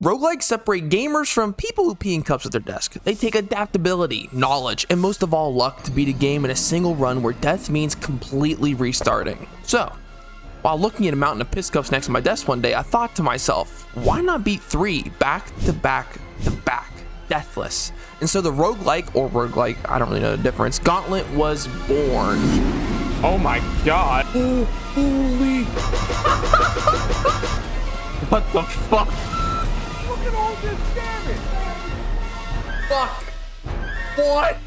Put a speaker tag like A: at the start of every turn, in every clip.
A: Roguelikes separate gamers from people who pee in cups at their desk. They take adaptability, knowledge, and most of all luck to beat a game in a single run where death means completely restarting. So, while looking at a mountain of piss cups next to my desk one day, I thought to myself, why not beat 3 back to back to back, deathless? And so the roguelike, or roguelike, I don't really know the difference, Gauntlet was born.
B: Oh my god.
A: Oh, holy.
B: What the fuck?
C: Look at all this damage!
A: Fuck. What?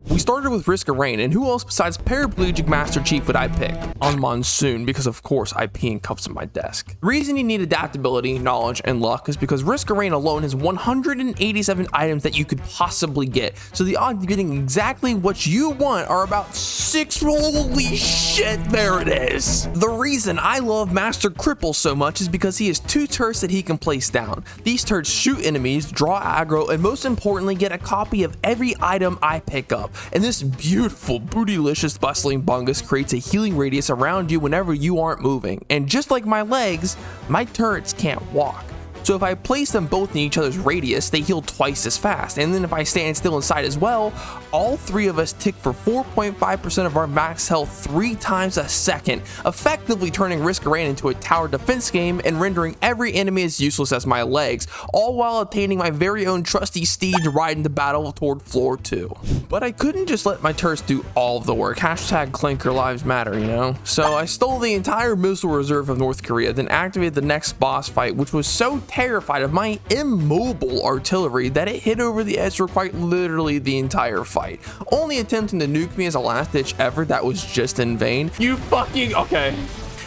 A: We started with Risk of Rain, and who else besides Paraplegic Master Chief would I pick? On Monsoon, because of course I pee in cups at my desk. The reason you need adaptability, knowledge, and luck is because Risk of Rain alone has 187 items that you could possibly get, so the odds of getting exactly what you want are about 6. Holy shit, there it is! The reason I love Master Cripple so much is because he has 2 turrets that he can place down. These turrets shoot enemies, draw aggro, and most importantly get a copy of every item I pick up. And this beautiful, bootylicious, bustling bungus creates a healing radius around you whenever you aren't moving. And just like my legs, my turrets can't walk. So if I place them both in each other's radius, they heal twice as fast. And then if I stand still inside as well, all 3 of us tick for 4.5% of our max health 3 times a second, effectively turning Risk of Rain into a tower defense game and rendering every enemy as useless as my legs, all while attaining my very own trusty steed to ride into battle toward floor 2. But I couldn't just let my turrets do all of the work. Hashtag Clinker Lives Matter, you know? So I stole the entire missile reserve of North Korea, then activated the next boss fight, which was so terrified of my immobile artillery that it hit over the edge for quite literally the entire fight, only attempting to nuke me as a last ditch effort that was just in vain.
B: You fucking, okay.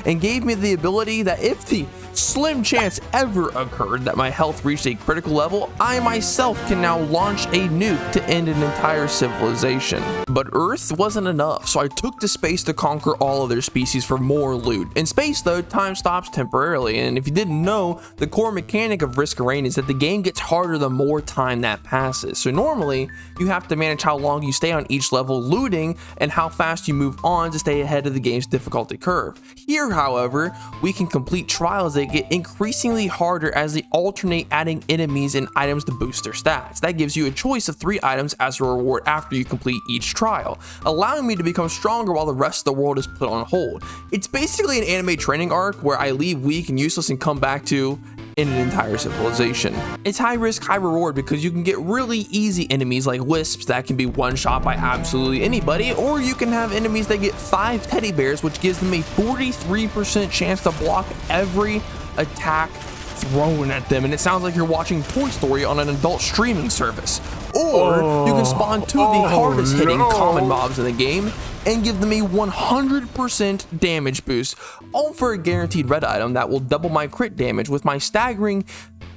A: And gave me the ability that if the slim chance ever occurred that my health reached a critical level, I myself can now launch a nuke to end an entire civilization. But Earth wasn't enough, so I took to space to conquer all other species for more loot. In space though, time stops temporarily, and if you didn't know, the core mechanic of Risk of Rain is that the game gets harder the more time that passes. So normally, you have to manage how long you stay on each level looting and how fast you move on to stay ahead of the game's difficulty curve. Here, however, we can complete trials that get increasingly harder as they alternate adding enemies and items to boost their stats. That gives you a choice of 3 items as a reward after you complete each trial, allowing me to become stronger while the rest of the world is put on hold. It's basically an anime training arc where I leave weak and useless and come back to in an entire civilization. It's high risk, high reward because you can get really easy enemies like wisps that can be one shot by absolutely anybody, or you can have enemies that get 5 teddy bears, which gives them a 43% chance to block every attack thrown at them, and it sounds like you're watching Toy Story on an adult streaming service. Or you can spawn 2 of the hardest hitting common mobs in the game and give them a 100% damage boost, all for a guaranteed red item that will double my crit damage with my staggering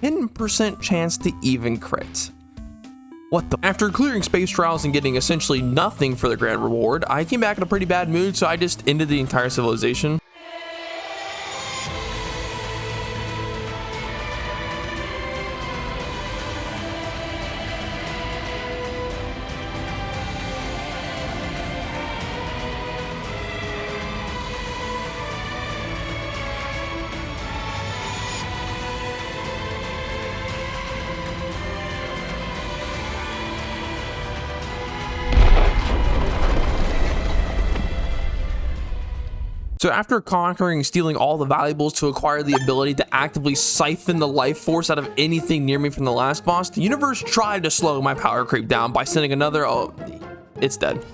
A: 10% chance to even crit. What the? After clearing space trials and getting essentially nothing for the grand reward, I came back in a pretty bad mood, so I just ended the entire civilization. So after conquering and stealing all the valuables to acquire the ability to actively siphon the life force out of anything near me from the last boss, the universe tried to slow my power creep down by sending another, oh, it's dead.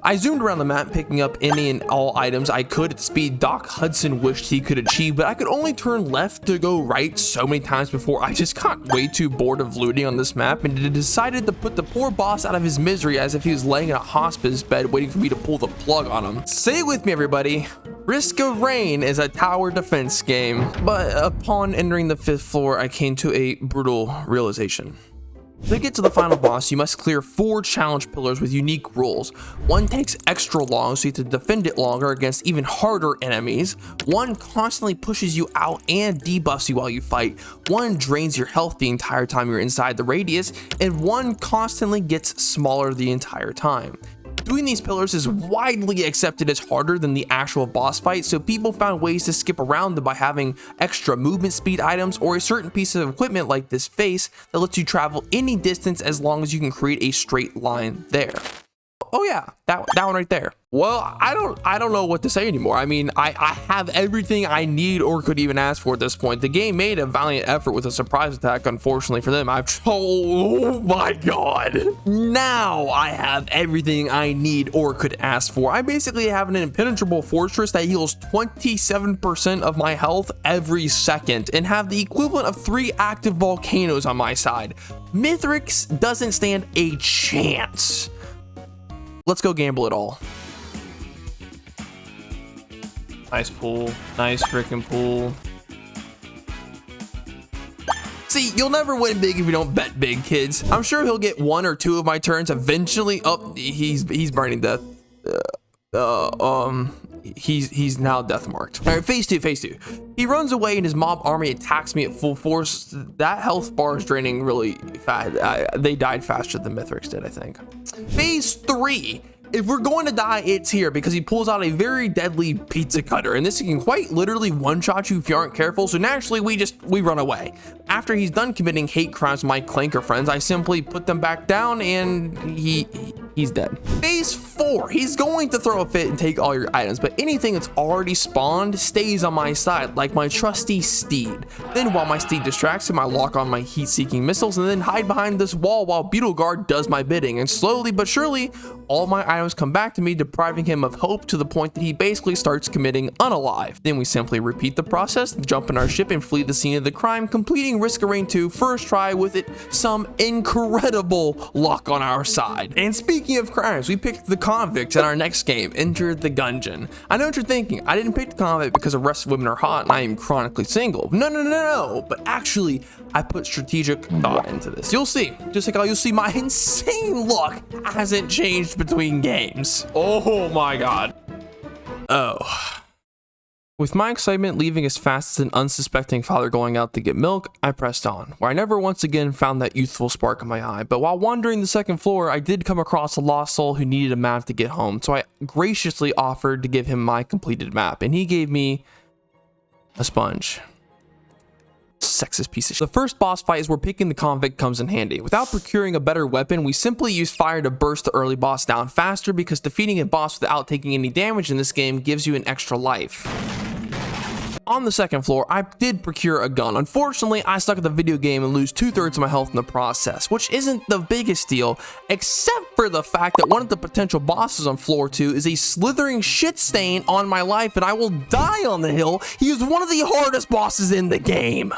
A: I zoomed around the map, picking up any and all items I could at the speed Doc Hudson wished he could achieve, but I could only turn left to go right so many times before I just got way too bored of looting on this map and decided to put the poor boss out of his misery as if he was laying in a hospice bed waiting for me to pull the plug on him. Say it with me, everybody. Risk of Rain is a tower defense game, but upon entering the 5th floor, I came to a brutal realization. To get to the final boss, you must clear 4 challenge pillars with unique rules. One takes extra long, so you have to defend it longer against even harder enemies. One constantly pushes you out and debuffs you while you fight. One drains your health the entire time you're inside the radius, and one constantly gets smaller the entire time. Doing these pillars is widely accepted as harder than the actual boss fight, so people found ways to skip around them by having extra movement speed items or a certain piece of equipment like this face that lets you travel any distance as long as you can create a straight line there. Oh yeah, that one right there. Well, I don't know what to say anymore. I mean, I have everything I need or could even ask for at this point. The game made a valiant effort with a surprise attack, unfortunately for them. Oh my god. Now I have everything I need or could ask for. I basically have an impenetrable fortress that heals 27% of my health every second and have the equivalent of 3 active volcanoes on my side. Mithrix doesn't stand a chance. Let's go gamble it all.
B: Nice pool. Nice freaking pool.
A: See, you'll never win big if you don't bet big, kids. I'm sure he'll get 1 or 2 of my turns eventually. Oh, he's burning death. He's now death marked. All right, phase two. He runs away and his mob army attacks me at full force. That health bar is draining really fast. They died faster than Mithrix did, I think. Phase 3. If we're going to die, it's here because he pulls out a very deadly pizza cutter, and this can quite literally one-shot you if you aren't careful, so naturally we run away. After he's done committing hate crimes with my clanker friends, I simply put them back down and he's dead. Phase 4, he's going to throw a fit and take all your items, but anything that's already spawned stays on my side, like my trusty steed. Then while my steed distracts him, I lock on my heat-seeking missiles and then hide behind this wall while Beetleguard does my bidding, and slowly but surely, all my items come back to me, depriving him of hope to the point that he basically starts committing unalive. Then we simply repeat the process, jump in our ship and flee the scene of the crime, completing Risk of Rain 2 first try with it some incredible luck on our side. And speaking of crimes, we picked the convict in our next game, Enter the Gungeon. I know what you're thinking, I didn't pick the convict because arrested women are hot and I am chronically single. No, but actually I put strategic thought into this. You'll see, just like how you'll see my insane luck hasn't changed between games.
B: Oh my god.
A: Oh. With my excitement leaving as fast as an unsuspecting father going out to get milk, I pressed on, where I never once again found that youthful spark in my eye. But while wandering the second floor, I did come across a lost soul who needed a map to get home, so I graciously offered to give him my completed map, and he gave me a sponge. Sexist piece of shit. The first boss fight is where picking the convict comes in handy. Without procuring a better weapon, we simply use fire to burst the early boss down faster because defeating a boss without taking any damage in this game gives you an extra life. On the second floor, I did procure a gun. Unfortunately, I suck at the video game and lose 2/3 of my health in the process, which isn't the biggest deal, except for the fact that one of the potential bosses on floor 2 is a slithering shit stain on my life and I will die on the hill. He is one of the hardest bosses in the game.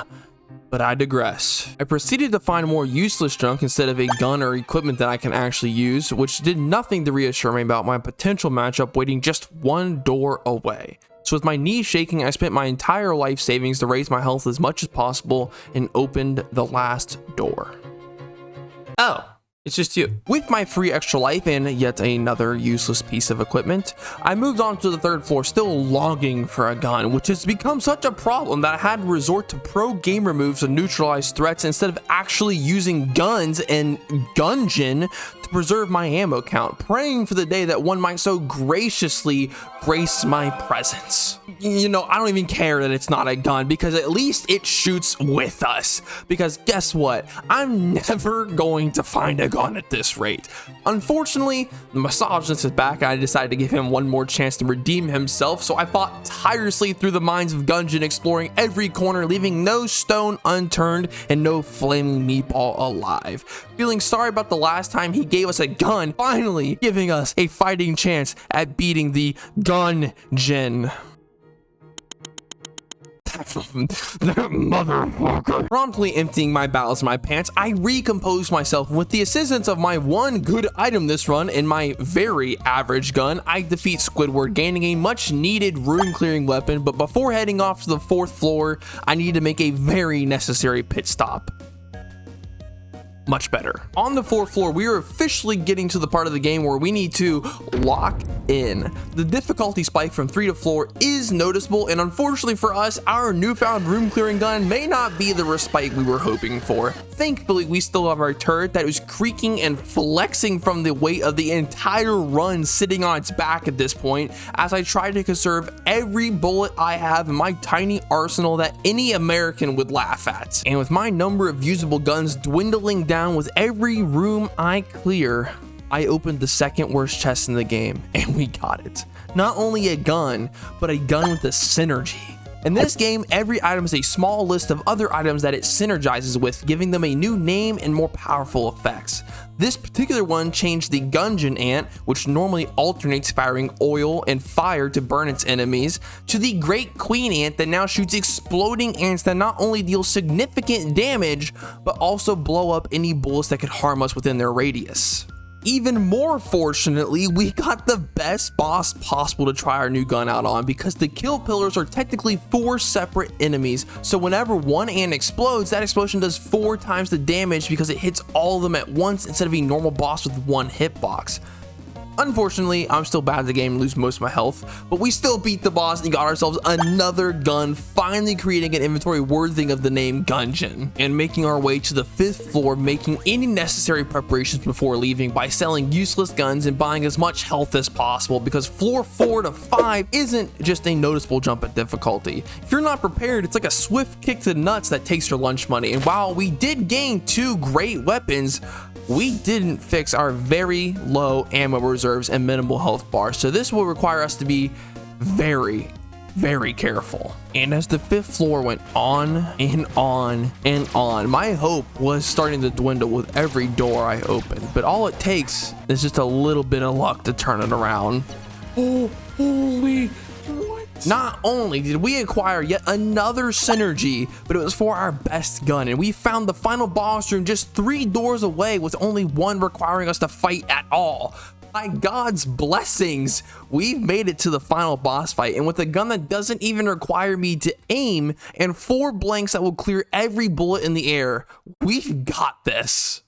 A: But I digress. I proceeded to find more useless junk instead of a gun or equipment that I can actually use, which did nothing to reassure me about my potential matchup waiting just one door away. So with my knees shaking, I spent my entire life savings to raise my health as much as possible and opened the last door. Oh, it's just you. With my free extra life and yet another useless piece of equipment, I moved on to the third floor, still longing for a gun, which has become such a problem that I had to resort to pro gamer moves to neutralize threats instead of actually using guns and Gungeon to preserve my ammo count, praying for the day that one might so graciously grace my presence. You know, I don't even care that it's not a gun because at least it shoots with us. Because guess what? I'm never going to find a gun at this rate. Unfortunately, the misogynist is back and I decided to give him one more chance to redeem himself, so I fought tirelessly through the mines of Gungeon, exploring every corner, leaving no stone unturned and no flaming meatball alive. Feeling sorry about the last time he gave us a gun, finally giving us a fighting chance at beating the Gungeon. Motherfucker. Promptly emptying my bowels in my pants, I recomposed myself with the assistance of my one good item this run and my very average gun. I defeat Squidward, gaining a much needed room clearing weapon, but before heading off to the fourth floor, I need to make a very necessary pit stop. Much better. On the fourth floor, we are officially getting to the part of the game where we need to lock in. The difficulty spike from 3 to 4 is noticeable, and unfortunately for us, our newfound room clearing gun may not be the respite we were hoping for. Thankfully, we still have our turret that is creaking and flexing from the weight of the entire run sitting on its back at this point, as I try to conserve every bullet I have in my tiny arsenal that any American would laugh at. And with my number of usable guns dwindling down with every room I clear, I opened the second worst chest in the game, and we got it. Not only a gun, but a gun with a synergy. In this game, every item is a small list of other items that it synergizes with, giving them a new name and more powerful effects. This particular one changed the Gungeon ant, which normally alternates firing oil and fire to burn its enemies, to the Great Queen ant that now shoots exploding ants that not only deal significant damage, but also blow up any bullets that could harm us within their radius. Even more fortunately, we got the best boss possible to try our new gun out on, because the kill pillars are technically 4 separate enemies, so whenever one ant explodes, that explosion does 4 times the damage because it hits all of them at once instead of a normal boss with 1 hitbox. Unfortunately, I'm still bad at the game and lose most of my health, but we still beat the boss and got ourselves another gun, finally creating an inventory worthy of the name Gungeon, and making our way to the 5th floor, making any necessary preparations before leaving by selling useless guns and buying as much health as possible, because floor 4 to 5 isn't just a noticeable jump in difficulty. If you're not prepared, it's like a swift kick to the nuts that takes your lunch money, and while we did gain 2 great weapons, we didn't fix our very low ammo reserves and minimal health bar, so this will require us to be very careful. And as the 5th floor went on and on and on, my hope was starting to dwindle with every door I opened, but all it takes is just a little bit of luck to turn it around. Oh, holy... Not only did we acquire yet another synergy, but it was for our best gun, and we found the final boss room just 3 doors away, with only 1 requiring us to fight at all. By God's blessings, we've made it to the final boss fight, and with a gun that doesn't even require me to aim and 4 blanks that will clear every bullet in the air, we've got this.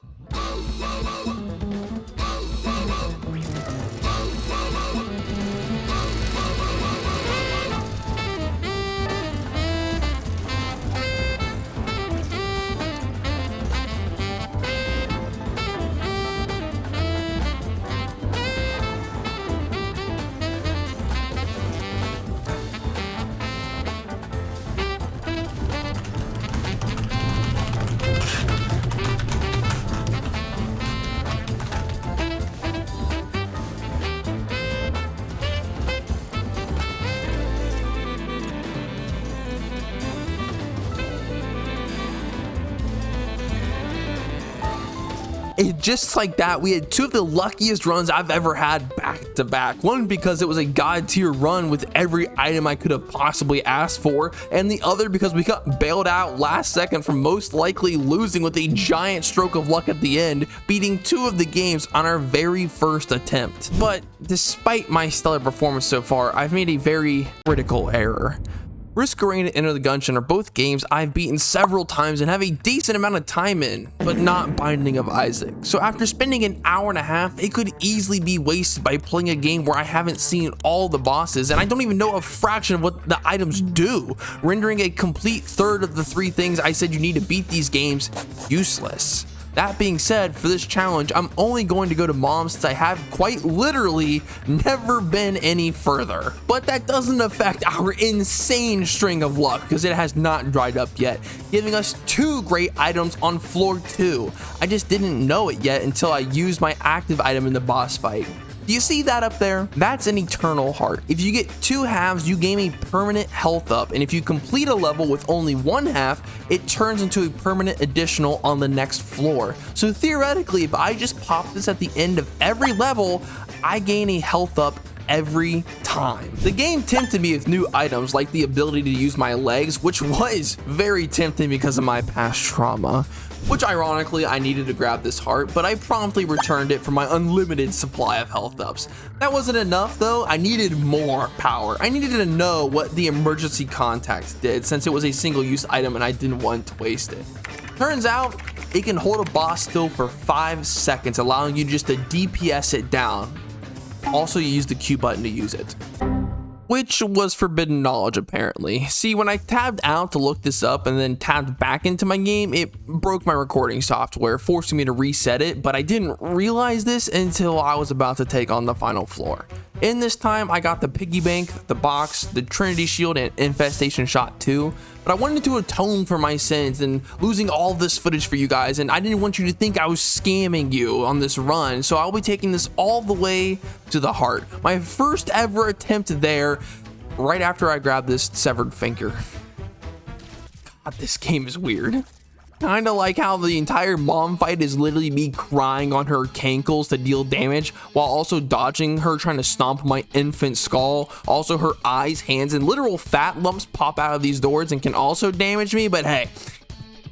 A: And just like that, we had 2 of the luckiest runs I've ever had back to back. One because it was a god tier run with every item I could have possibly asked for, and the other because we got bailed out last second from most likely losing with a giant stroke of luck at the end, beating 2 of the games on our very first attempt. But despite my stellar performance so far, I've made a very critical error. Risk Arena and Enter the Gungeon are both games I've beaten several times and have a decent amount of time in, but not Binding of Isaac. So after spending an hour and a half, it could easily be wasted by playing a game where I haven't seen all the bosses and I don't even know a fraction of what the items do, rendering a complete third of the 3 things I said you need to beat these games useless. That being said, for this challenge, I'm only going to go to mom since I have quite literally never been any further. But that doesn't affect our insane string of luck because it has not dried up yet, giving us 2 great items on floor 2. I just didn't know it yet until I used my active item in the boss fight. Do you see that up there? That's an eternal heart. If you get 2 halves, you gain a permanent health up, and if you complete a level with only 1 half, it turns into a permanent additional on the next floor. So theoretically, if I just pop this at the end of every level, I gain a health up every time. The game tempted me with new items like the ability to use my legs, which was very tempting because of my past trauma. Which ironically, I needed to grab this heart, but I promptly returned it for my unlimited supply of health ups. That wasn't enough though, I needed more power. I needed to know what the emergency contact did since it was a single use item and I didn't want to waste it. Turns out, it can hold a boss still for 5 seconds, allowing you just to DPS it down. also use the Q button to use it, which was forbidden knowledge apparently. See, when I tabbed out to look this up and then tabbed back into my game, it broke my recording software, forcing me to reset it, but I didn't realize this until I was about to take on the final floor. In this time, I got the piggy bank, the box, the Trinity Shield, and Infestation Shot 2, but I wanted to atone for my sins and losing all this footage for you guys, and I didn't want you to think I was scamming you on this run, so I'll be taking this all the way to the heart. My first ever attempt there, right after I grabbed this severed finger. God, this game is weird. Kinda like how the entire mom fight is literally me crying on her cankles to deal damage while also dodging her trying to stomp my infant skull. Also, her eyes, hands, and literal fat lumps pop out of these doors and can also damage me, but hey,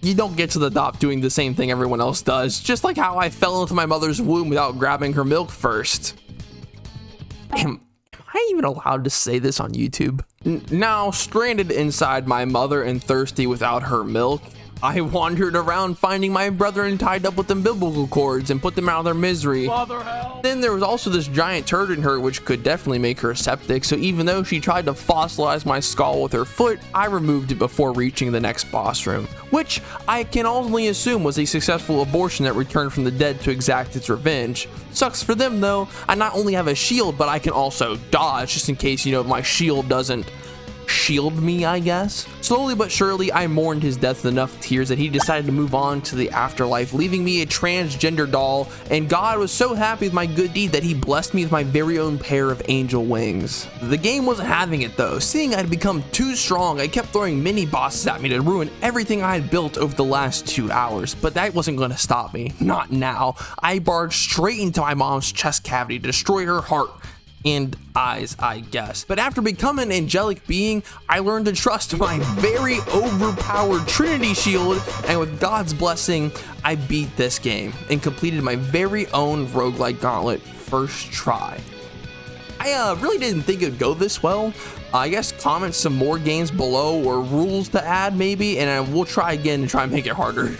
A: you don't get to the top doing the same thing everyone else does, just like how I fell into my mother's womb without grabbing her milk first. Am I even allowed to say this on YouTube? Now, stranded inside my mother and thirsty without her milk, I wandered around finding my brethren tied up with umbilical cords and put them out of their misery. Then there was also this giant turd in her which could definitely make her septic, so even though she tried to fossilize my skull with her foot, I removed it before reaching the next boss room, which I can only assume was a successful abortion that returned from the dead to exact its revenge. Sucks for them though, I not only have a shield, but I can also dodge just in case, you know, my shield doesn't shield me, I guess. Slowly but surely, I mourned his death with enough tears that he decided to move on to the afterlife, leaving me a transgender doll, and God was so happy with my good deed that he blessed me with my very own pair of angel wings. The game wasn't having it though. Seeing I had become too strong, I kept throwing mini bosses at me to ruin everything I had built over the last 2 hours, but that wasn't going to stop me. Not now. I barged straight into my mom's chest cavity to destroy her heart and eyes, I guess. But after becoming an angelic being, I learned to trust my very overpowered Trinity Shield, and with God's blessing, I beat this game and completed my very own roguelike Gauntlet first try. I really didn't think it would go this well. I guess comment some more games below or rules to add maybe, and we'll try again and try and make it harder.